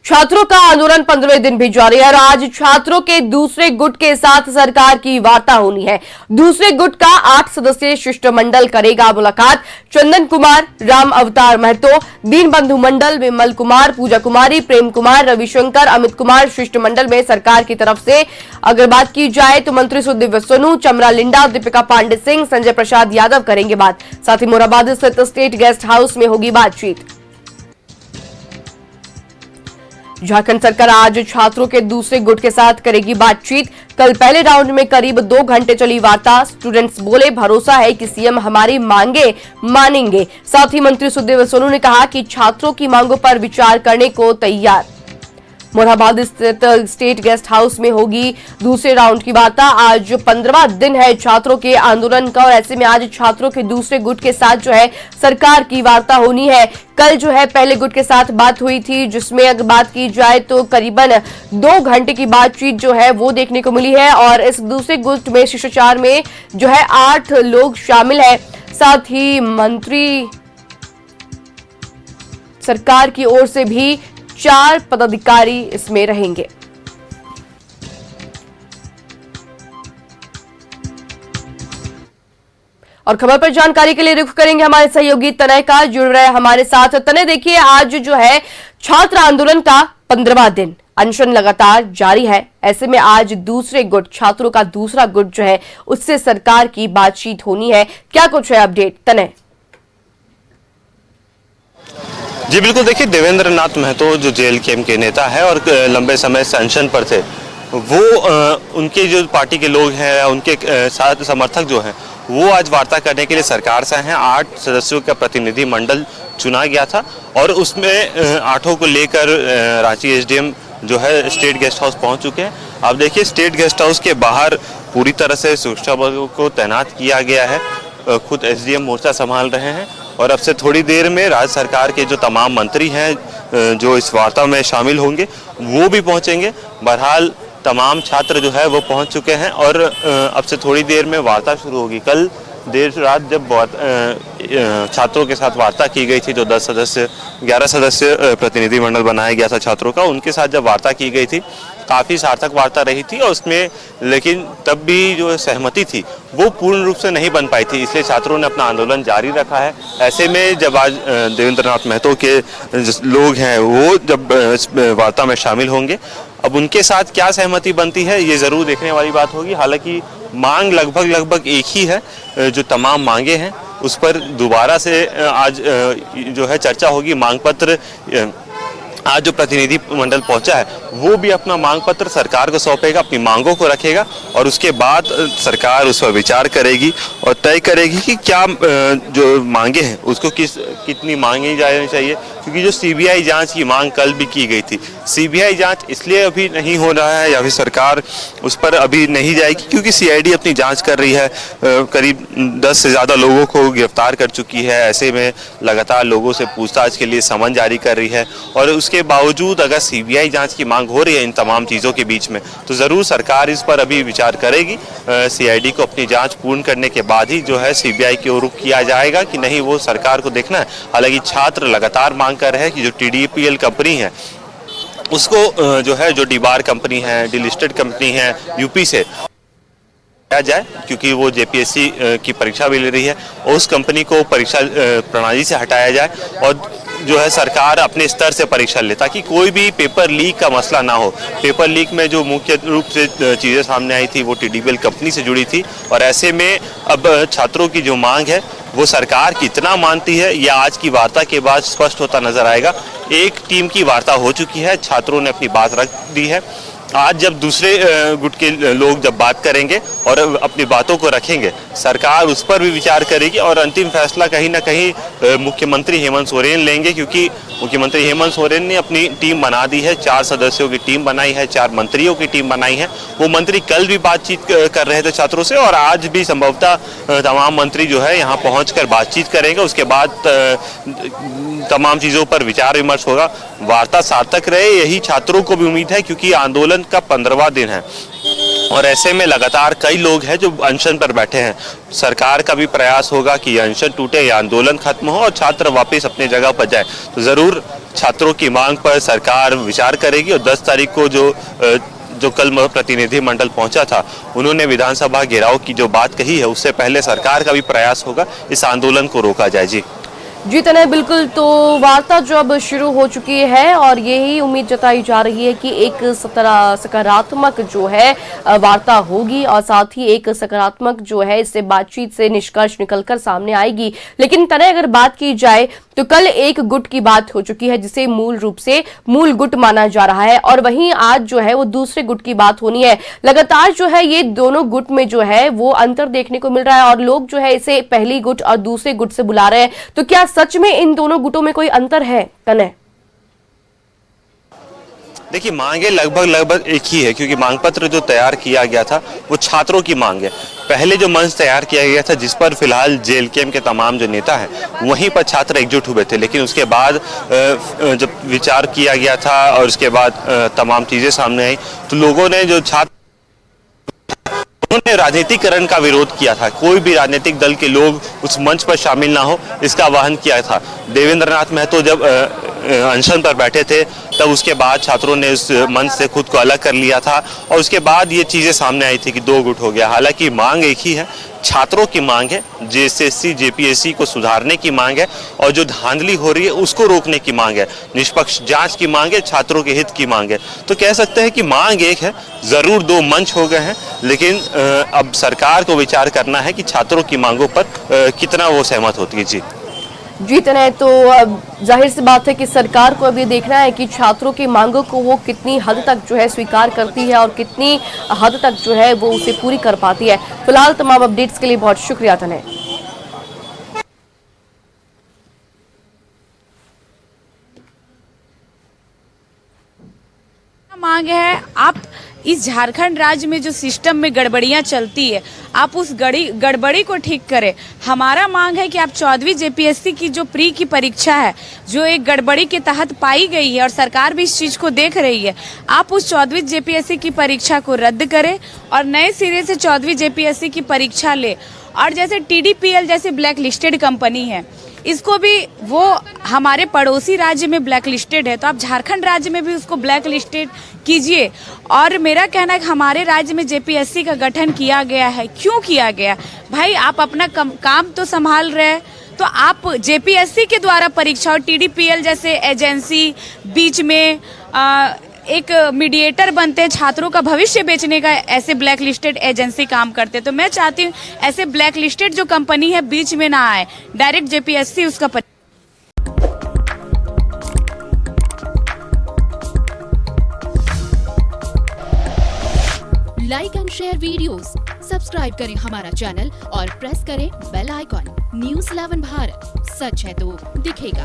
छात्रों का आंदोलन 15वें दिन भी जारी है और आज छात्रों के दूसरे गुट के साथ सरकार की वार्ता होनी है। दूसरे गुट का 8 सदस्यीय शिष्टमंडल करेगा मुलाकात। चंदन कुमार, राम अवतार महतो, दीनबंधु मंडल, विमल कुमार, पूजा कुमारी, प्रेम कुमार, रविशंकर, अमित कुमार शिष्टमंडल में सरकार की तरफ से अगर बात की जाए तो मंत्री सुदिव्य सोनू, चमरा लिंडा, दीपिका पांडे सिंह, संजय प्रसाद यादव करेंगे बात। साथ ही मोराबादी स्थित स्टेट गेस्ट हाउस में होगी बातचीत। झारखंड सरकार आज छात्रों के दूसरे गुट के साथ करेगी बातचीत। कल पहले राउंड में करीब 2 घंटे चली वार्ता। स्टूडेंट्स बोले, भरोसा है कि सीएम हमारी मांगे मानेंगे। साथ ही मंत्री सुदिव्य सोनू ने कहा कि छात्रों की मांगों पर विचार करने को तैयार। मोरहाबादी स्थित स्टेट गेस्ट हाउस में होगी दूसरे राउंड की वार्ता। आज 15वां दिन है छात्रों के आंदोलन का और ऐसे में आज छात्रों के दूसरे गुट के साथ जो है सरकार की वार्ता होनी है। कल जो है पहले गुट के साथ बात हुई थी, जिसमें अगर बात की जाए तो करीबन 2 घंटे की बातचीत जो है वो देखने को मिली है और इस दूसरे गुट में शिष्टाचार में जो है 8 लोग शामिल है। साथ ही मंत्री सरकार की ओर से भी 4 पदाधिकारी इसमें रहेंगे। और खबर पर जानकारी के लिए रुख करेंगे हमारे सहयोगी तनय का, जुड़ रहे हमारे साथ। तनय, देखिए आज जो है छात्र आंदोलन का 15वां दिन, अनशन लगातार जारी है। ऐसे में आज दूसरे गुट, छात्रों का दूसरा गुट जो है उससे सरकार की बातचीत होनी है। क्या कुछ है अपडेट तनय? जी बिल्कुल, देखिए देवेंद्र नाथ महतो जो जेएलकेएम के नेता है और लंबे समय से अनशन पर थे, वो उनके जो पार्टी के लोग हैं, उनके साथ समर्थक जो हैं, वो आज वार्ता करने के लिए सरकार से हैं। 8 सदस्यों का प्रतिनिधि मंडल चुना गया था और उसमें 8 को लेकर रांची एसडीएम जो है स्टेट गेस्ट हाउस पहुंच चुके हैं। आप देखिए स्टेट गेस्ट हाउस के बाहर पूरी तरह से सुरक्षा बलों को तैनात किया गया है। खुद एसडीएम मोर्चा संभाल रहे हैं और अब से थोड़ी देर में राज्य सरकार के जो तमाम मंत्री हैं जो इस वार्ता में शामिल होंगे वो भी पहुंचेंगे। बहरहाल तमाम छात्र जो है वो पहुंच चुके हैं और अब से थोड़ी देर में वार्ता शुरू होगी। कल देर रात जब छात्रों के साथ वार्ता की गई थी, जो 11 सदस्य प्रतिनिधि मंडल बनाया गया था छात्रों का, उनके साथ जब वार्ता की गई थी काफ़ी सार्थक वार्ता रही थी और उसमें लेकिन तब भी जो सहमति थी वो पूर्ण रूप से नहीं बन पाई थी, इसलिए छात्रों ने अपना आंदोलन जारी रखा है। ऐसे में जब आज देवेंद्र नाथ महतो के लोग हैं वो जब इस वार्ता में शामिल होंगे, अब उनके साथ क्या सहमति बनती है ये ज़रूर देखने वाली बात होगी। हालांकि मांग लगभग एक ही है, जो तमाम मांगे हैं उस पर दोबारा से आज जो है चर्चा होगी। मांग पत्र आज जो प्रतिनिधि मंडल पहुंचा है वो भी अपना मांग पत्र सरकार को सौंपेगा, अपनी मांगों को रखेगा और उसके बाद सरकार उस पर विचार करेगी और तय करेगी कि क्या जो मांगे हैं उसको कितनी मांगी जानी चाहिए। क्योंकि जो सीबीआई जांच की मांग कल भी की गई थी, सीबीआई जांच इसलिए अभी नहीं हो रहा है या फिर सरकार उस पर अभी नहीं जाएगी क्योंकि सीआईडी अपनी जांच कर रही है। करीब 10 से ज़्यादा लोगों को गिरफ्तार कर चुकी है। ऐसे में लगातार लोगों से पूछताछ के लिए समन जारी कर रही है और उसके बावजूद अगर सीबीआई जांच की मांग हो रही है इन तमाम चीज़ों के बीच में, तो ज़रूर सरकार इस पर अभी विचार करेगी। सीआईडी को अपनी जांच पूर्ण करने के बाद ही जो है सीबीआई की ओर रुख किया जाएगा कि नहीं, वो सरकार को देखना है। हालांकि छात्र लगातार मांग कर रहे हैं कि जो टीडीपीएल कंपनी है उसको जो है जो डीबार कंपनी है, डिलिस्टेड कंपनी है यूपी से जाए, क्योंकि वो जेपीएससी की परीक्षा भी ले रही है, उस कंपनी को परीक्षा प्रणाली से हटाया जाए और जो है सरकार अपने स्तर से परीक्षा ले, ताकि कोई भी पेपर लीक का मसला ना हो। पेपर लीक में जो मुख्य रूप से चीज़ें सामने आई थी वो टीडीपीएल कंपनी से जुड़ी थी और ऐसे में अब छात्रों की जो मांग है वो सरकार कितना मानती है यह आज की वार्ता के बाद स्पष्ट होता नजर आएगा। एक टीम की वार्ता हो चुकी है, छात्रों ने अपनी बात रख दी है। आज जब दूसरे गुट के लोग जब बात करेंगे और अपनी बातों को रखेंगे, सरकार उस पर भी विचार करेगी और अंतिम फैसला कहीं ना कहीं मुख्यमंत्री हेमंत सोरेन लेंगे, क्योंकि मुख्यमंत्री हेमंत सोरेन ने अपनी टीम बना दी है। 4 सदस्यों की टीम बनाई है, 4 मंत्रियों की टीम बनाई है। वो मंत्री कल भी बातचीत कर रहे थे छात्रों से और आज भी संभवतः तमाम मंत्री जो है यहाँ पहुँच कर बातचीत करेंगे। उसके बाद तमाम चीज़ों पर विचार विमर्श होगा, वार्ता सार्थक रहे यही छात्रों को भी उम्मीद है, क्योंकि आंदोलन का 15वां दिन है और ऐसे में लगातार कई लोग हैं जो अनशन पर बैठे हैं। सरकार का भी प्रयास होगा कि अनशन टूटे या आंदोलन खत्म हो और छात्र वापस अपनी जगह पर जाए। तो ज़रूर छात्रों की मांग पर सरकार विचार करेगी और 10 तारीख को जो कल प्रतिनिधि मंडल पहुंचा था, उन्होंने विधानसभा घेराव की जो बात कही है, उससे पहले सरकार का भी प्रयास होगा इस आंदोलन को रोका जाए। जी तने बिल्कुल, तो वार्ता जो अब शुरू हो चुकी है और यही उम्मीद जताई जा रही है कि एक सकारात्मक जो है वार्ता होगी और साथ ही एक सकारात्मक जो है इससे बातचीत से निष्कर्ष निकलकर सामने आएगी। लेकिन तने अगर बात की जाए तो कल एक गुट की बात हो चुकी है जिसे मूल रूप से मूल गुट माना जा रहा है और वहीं आज जो है वो दूसरे गुट की बात होनी है। लगातार जो है ये दोनों गुट में जो है वो अंतर देखने को मिल रहा है और लोग जो है इसे पहली गुट और दूसरे गुट से बुला रहे हैं। तो क्या सच में इन दोनों गुटों में कोई अंतर है तने? देखिए, मांगे लगभग एक ही है, क्योंकि मांग पत्र जो तैयार किया गया था वो छात्रों की मांग है। पहले जो मंच तैयार किया गया था जिस पर फिलहाल जेएलकेएम के तमाम जो नेता हैं वहीं पर छात्र एकजुट हुए थे, लेकिन उसके बाद जब विचार किया गया था और उसके बाद तमाम चीजें सामने आई तो लोगों ने जो उन्होंने राजनीतिकरण का विरोध किया था। कोई भी राजनीतिक दल के लोग उस मंच पर शामिल ना हो, इसका आह्वान किया था। देवेंद्र नाथ महतो जब अनशन पर बैठे थे तब उसके बाद छात्रों ने उस मंच से खुद को अलग कर लिया था और उसके बाद ये चीज़ें सामने आई थी कि दो गुट हो गया। हालांकि मांग एक ही है, छात्रों की मांग है, जेएसएससी जेपीएससी को सुधारने की मांग है और जो धांधली हो रही है उसको रोकने की मांग है, निष्पक्ष जांच की मांग है, छात्रों के हित की मांग है। तो कह सकते हैं कि मांग एक है, जरूर दो मंच हो गए हैं, लेकिन अब सरकार को विचार करना है कि छात्रों की मांगों पर कितना वो सहमत होती है। जी तने, तो जाहिर सी बात है कि सरकार को अब ये देखना है कि छात्रों की मांगों को वो कितनी हद तक जो है स्वीकार करती है और कितनी हद तक जो है वो उसे पूरी कर पाती है। फिलहाल तमाम अपडेट्स के लिए बहुत शुक्रिया तने। मांग है, आप इस झारखंड राज्य में जो सिस्टम में गड़बड़ियां चलती है आप उस गड़बड़ी को ठीक करें। हमारा मांग है कि आप 14वीं जेपीएससी की जो प्री की परीक्षा है जो एक गड़बड़ी के तहत पाई गई है और सरकार भी इस चीज को देख रही है, आप उस 14वीं जेपीएससी की परीक्षा को रद्द करें और नए सिरे से 14वीं जेपीएससी की परीक्षा ले। और जैसे टीडीपीएल जैसे ब्लैक लिस्टेड कंपनी है, इसको भी वो हमारे पड़ोसी राज्य में ब्लैक लिस्टेड है, तो आप झारखंड राज्य में भी उसको ब्लैक लिस्टेड कीजिए। और मेरा कहना है कि हमारे राज्य में जेपीएससी का गठन किया गया है, क्यों किया गया? भाई आप अपना काम तो संभाल रहे हैं, तो आप जेपीएससी के द्वारा परीक्षा और टीडीपीएल जैसे एजेंसी बीच में एक मीडिएटर बनते हैं, छात्रों का भविष्य बेचने का ऐसे ब्लैक लिस्टेड एजेंसी काम करते हैं। तो मैं चाहती हूँ ऐसे ब्लैक लिस्टेड जो कंपनी है बीच में ना आए, डायरेक्ट जेपीएससी उसका like and share videos, subscribe करें हमारा चैनल और प्रेस करें बेल आइकॉन। न्यूज़ 11 भारत, सच है तो दिखेगा।